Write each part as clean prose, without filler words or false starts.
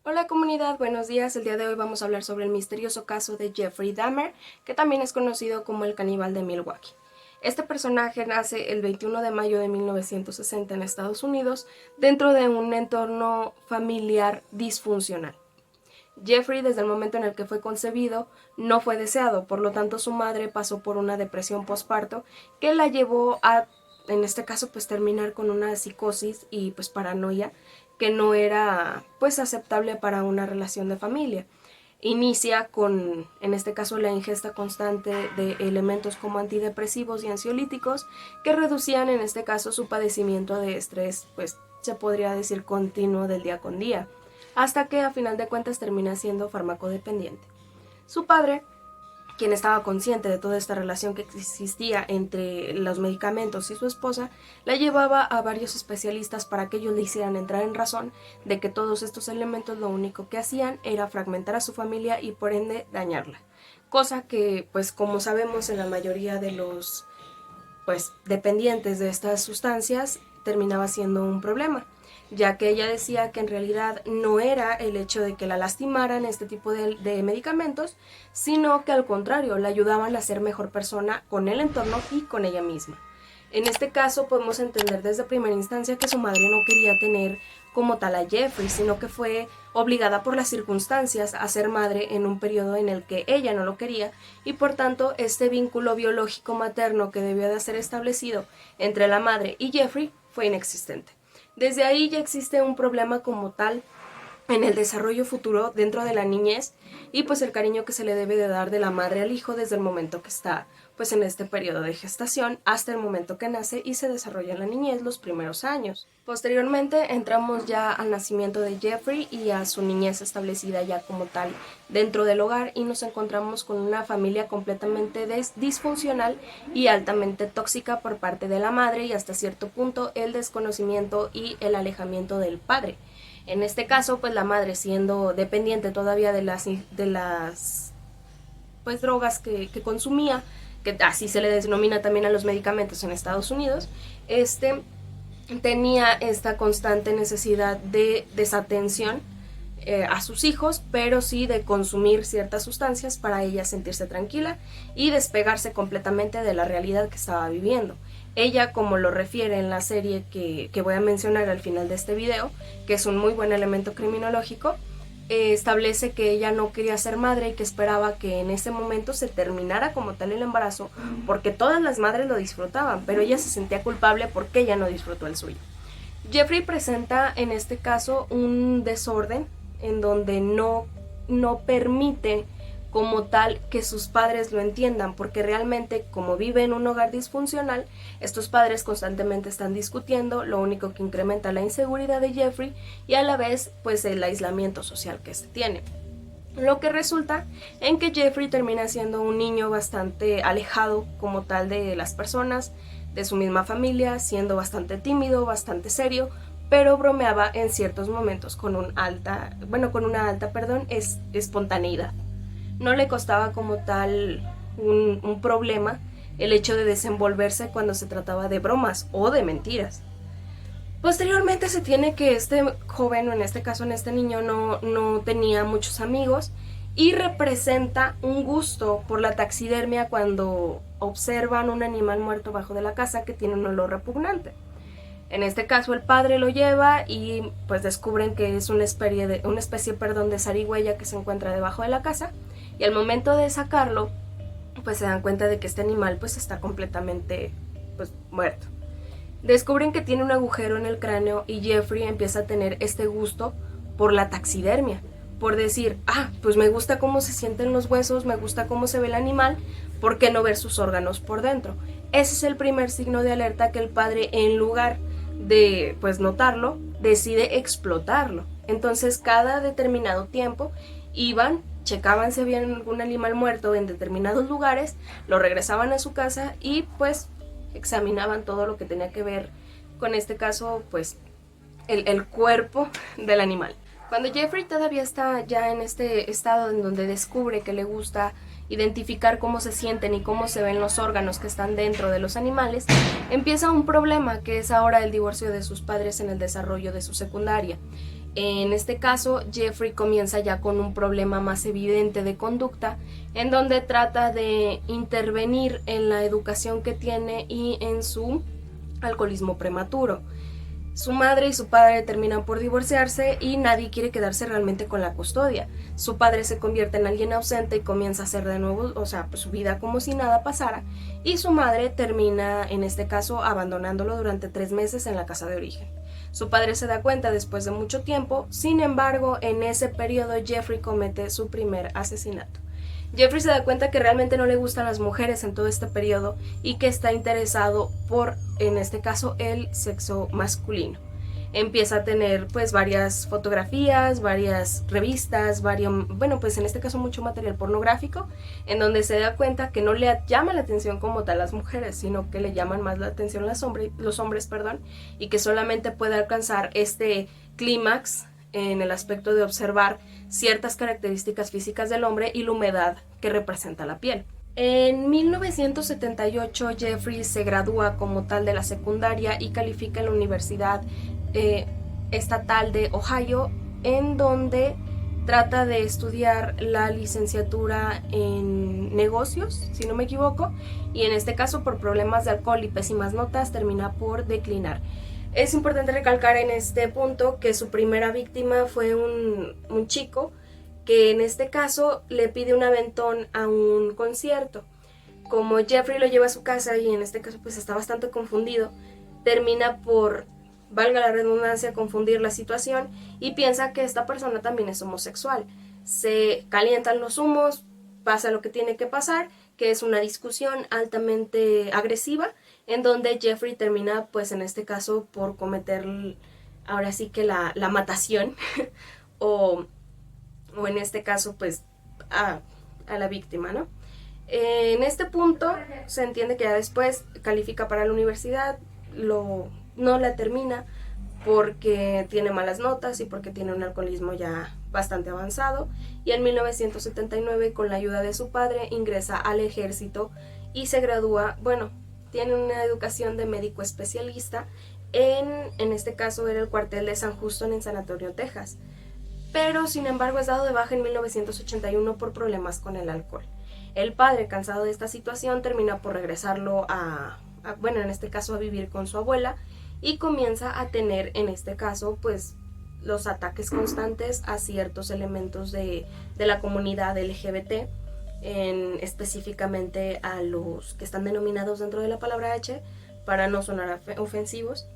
Hola comunidad, buenos días. El día de hoy vamos a hablar sobre el misterioso caso de Jeffrey Dahmer, que también es conocido como el caníbal de Milwaukee. Este personaje nace el 21 de mayo de 1960 en Estados Unidos, dentro de un entorno familiar disfuncional. Jeffrey, desde el momento en el que fue concebido, no fue deseado, por lo tanto su madre pasó por una depresión postparto que la llevó a, en este caso, pues terminar con una psicosis y pues paranoia que no era pues aceptable para una relación de familia. Inicia con, en este caso, la ingesta constante de elementos como antidepresivos y ansiolíticos que reducían, en este caso, su padecimiento de estrés, pues se podría decir continuo del día con día, hasta que a final de cuentas termina siendo farmacodependiente. Su padre, quien estaba consciente de toda esta relación que existía entre los medicamentos y su esposa, la llevaba a varios especialistas para que ellos le hicieran entrar en razón de que todos estos elementos lo único que hacían era fragmentar a su familia y por ende dañarla. Cosa que, pues como sabemos, en la mayoría de los dependientes de estas sustancias terminaba siendo un problema, ya que ella decía que en realidad no era el hecho de que la lastimaran este tipo de medicamentos, sino que al contrario, la ayudaban a ser mejor persona con el entorno y con ella misma. En este caso podemos entender desde primera instancia que su madre no quería tener como tal a Jeffrey, sino que fue obligada por las circunstancias a ser madre en un periodo en el que ella no lo quería, y por tanto este vínculo biológico materno que debió de ser establecido entre la madre y Jeffrey fue inexistente. Desde ahí ya existe un problema como tal en el desarrollo futuro dentro de la niñez y pues el cariño que se le debe de dar de la madre al hijo desde el momento que está pues en este periodo de gestación hasta el momento que nace y se desarrolla en la niñez, los primeros años. Posteriormente entramos ya al nacimiento de Jeffrey y a su niñez establecida ya como tal dentro del hogar, y nos encontramos con una familia completamente disfuncional y altamente tóxica por parte de la madre, y hasta cierto punto el desconocimiento y el alejamiento del padre. En este caso, pues la madre, siendo dependiente todavía de las pues drogas que consumía, que así se le denomina también a los medicamentos en Estados Unidos, tenía esta constante necesidad de desatención a sus hijos, pero sí de consumir ciertas sustancias para ella sentirse tranquila y despegarse completamente de la realidad que estaba viviendo. Ella, como lo refiere en la serie que voy a mencionar al final de este video, que es un muy buen elemento criminológico, establece que ella no quería ser madre y que esperaba que en ese momento se terminara como tal el embarazo, porque todas las madres lo disfrutaban, pero ella se sentía culpable porque ella no disfrutó el suyo. Jeffrey presenta en este caso un desorden en donde no permite como tal que sus padres lo entiendan, porque realmente, como vive en un hogar disfuncional, estos padres constantemente están discutiendo, lo único que incrementa la inseguridad de Jeffrey y a la vez pues el aislamiento social que tiene. Lo que resulta en que Jeffrey termina siendo un niño bastante alejado como tal de las personas, de su misma familia, siendo bastante tímido, bastante serio, pero bromeaba en ciertos momentos con una alta espontaneidad. No le costaba como tal un problema el hecho de desenvolverse cuando se trataba de bromas o de mentiras. Posteriormente se tiene que este joven, o en este caso en este niño, no tenía muchos amigos y representa un gusto por la taxidermia cuando observan un animal muerto bajo de la casa que tiene un olor repugnante. En este caso el padre lo lleva y pues descubren que es una especie de zarigüeya que se encuentra debajo de la casa, y al momento de sacarlo pues se dan cuenta de que este animal pues está completamente pues muerto. Descubren que tiene un agujero en el cráneo y Jeffrey empieza a tener este gusto por la taxidermia, por decir, pues me gusta cómo se sienten los huesos, me gusta cómo se ve el animal, ¿por qué no ver sus órganos por dentro? Ese es el primer signo de alerta que el padre, en lugar de pues notarlo, decide explotarlo. Entonces cada determinado tiempo iban, checaban si había algún animal muerto en determinados lugares, lo regresaban a su casa y pues examinaban todo lo que tenía que ver con este caso, pues el cuerpo del animal. Cuando Jeffrey todavía está ya en este estado en donde descubre que le gusta identificar cómo se sienten y cómo se ven los órganos que están dentro de los animales, empieza un problema que es ahora el divorcio de sus padres en el desarrollo de su secundaria. En este caso, Jeffrey comienza ya con un problema más evidente de conducta, en donde trata de intervenir en la educación que tiene y en su alcoholismo prematuro. Su madre y su padre terminan por divorciarse y nadie quiere quedarse realmente con la custodia. Su padre se convierte en alguien ausente y comienza a hacer de nuevo, pues, su vida como si nada pasara. Y su madre termina, en este caso, abandonándolo durante 3 meses en la casa de origen. Su padre se da cuenta después de mucho tiempo, sin embargo, en ese periodo Jeffrey comete su primer asesinato. Jeffrey se da cuenta que realmente no le gustan las mujeres en todo este periodo y que está interesado por, en este caso, el sexo masculino. Empieza a tener pues varias fotografías, varias revistas, pues en este caso mucho material pornográfico, en donde se da cuenta que no le llama la atención como tal las mujeres, sino que le llaman más la atención los hombres, y que solamente puede alcanzar este clímax en el aspecto de observar ciertas características físicas del hombre y la humedad que representa la piel. En 1978 Jeffrey se gradúa como tal de la secundaria y califica en la Universidad Estatal de Ohio, en donde trata de estudiar la licenciatura en negocios, si no me equivoco, y en este caso por problemas de alcohol y pésimas notas termina por declinar. Es importante recalcar en este punto que su primera víctima fue un chico que en este caso le pide un aventón a un concierto. Como Jeffrey lo lleva a su casa y en este caso pues está bastante confundido, termina por, valga la redundancia, confundir la situación y piensa que esta persona también es homosexual. Se calientan los humos, pasa lo que tiene que pasar, que es una discusión altamente agresiva, en donde Jeffrey termina, pues en este caso, por cometer ahora sí que la matación, o en este caso, pues a la víctima, ¿no? En este punto se entiende que ya después califica para la universidad, no la termina porque tiene malas notas y porque tiene un alcoholismo ya bastante avanzado, y en 1979 con la ayuda de su padre ingresa al ejército y se gradúa, tiene una educación de médico especialista en este caso era el cuartel de San Houston en San Antonio, Texas, pero sin embargo es dado de baja en 1981 por problemas con el alcohol. El padre, cansado de esta situación, termina por regresarlo en este caso a vivir con su abuela, y comienza a tener, en este caso, pues los ataques constantes a ciertos elementos de la comunidad LGBT, específicamente a los que están denominados dentro de la palabra H, para no sonar ofensivos.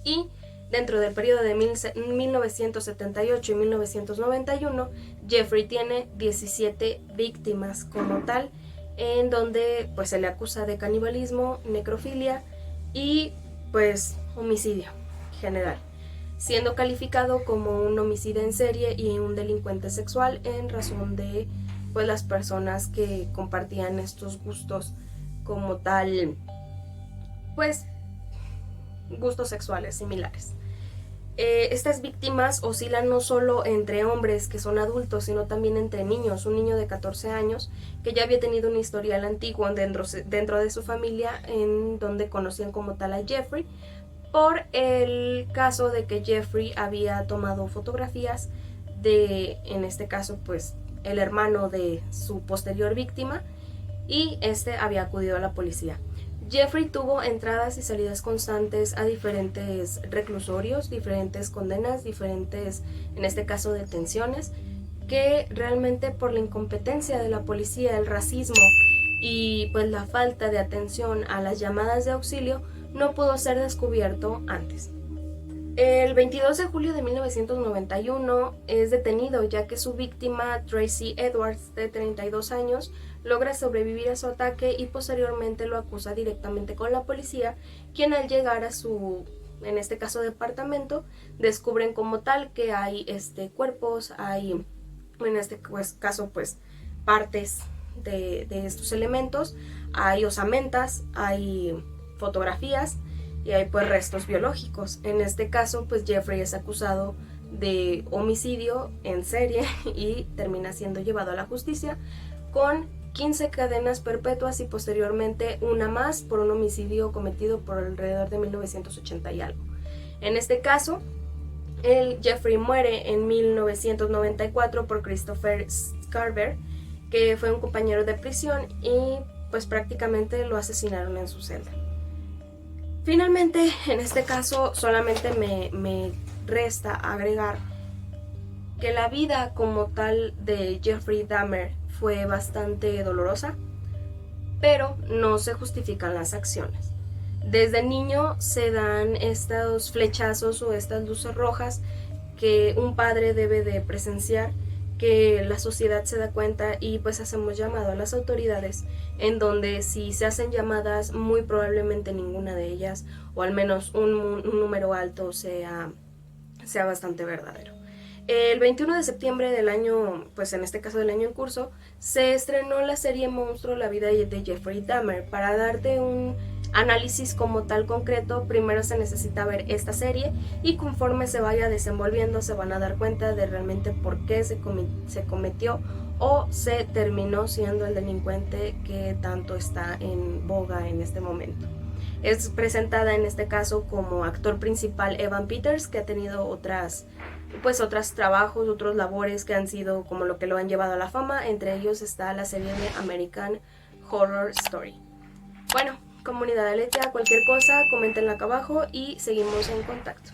Y dentro del periodo de 1978 y 1991, Jeffrey tiene 17 víctimas como tal, en donde pues se le acusa de canibalismo, necrofilia y pues homicidio general, siendo calificado como un homicida en serie y un delincuente sexual en razón de pues las personas que compartían estos gustos como tal, pues gustos sexuales similares. Estas víctimas oscilan no solo entre hombres que son adultos, sino también entre niños. Un niño de 14 años que ya había tenido un historial antiguo dentro de su familia, en donde conocían como tal a Jeffrey, por el caso de que Jeffrey había tomado fotografías de, en este caso, pues el hermano de su posterior víctima, y este había acudido a la policía. Jeffrey tuvo entradas y salidas constantes a diferentes reclusorios, diferentes condenas, diferentes, en este caso, detenciones, que realmente por la incompetencia de la policía, el racismo y pues la falta de atención a las llamadas de auxilio, no pudo ser descubierto antes. El 22 de julio de 1991 es detenido, ya que su víctima, Tracy Edwards, de 32 años, logra sobrevivir a su ataque y posteriormente lo acusa directamente con la policía, quien al llegar a su, en este caso, departamento, descubren como tal que hay cuerpos, hay, en este caso, pues partes de estos elementos, hay osamentas, hay fotografías y hay pues restos biológicos. En este caso, pues Jeffrey es acusado de homicidio en serie y termina siendo llevado a la justicia con 15 cadenas perpetuas y posteriormente una más por un homicidio cometido por alrededor de 1980 y algo. En este caso, Jeffrey muere en 1994 por Christopher Scarver, que fue un compañero de prisión y pues prácticamente lo asesinaron en su celda. Finalmente, en este caso solamente me resta agregar que la vida como tal de Jeffrey Dahmer fue bastante dolorosa, pero no se justifican las acciones. Desde niño se dan estos flechazos o estas luces rojas que un padre debe de presenciar, que la sociedad se da cuenta y pues hacemos llamado a las autoridades, en donde si se hacen llamadas muy probablemente ninguna de ellas o al menos un número alto sea bastante verdadero. El 21 de septiembre del año, pues en este caso del año en curso, se estrenó la serie Monstruo, la vida de Jeffrey Dahmer. Para darte un análisis como tal concreto, primero se necesita ver esta serie y conforme se vaya desenvolviendo se van a dar cuenta de realmente por qué se cometió o se terminó siendo el delincuente que tanto está en boga en este momento. Es presentada en este caso como actor principal Evan Peters, que ha tenido otros trabajos, otros labores que han sido como lo que lo han llevado a la fama. Entre ellos está la serie de American Horror Story. Bueno, comunidad Aletia, cualquier cosa, coméntenla acá abajo y seguimos en contacto.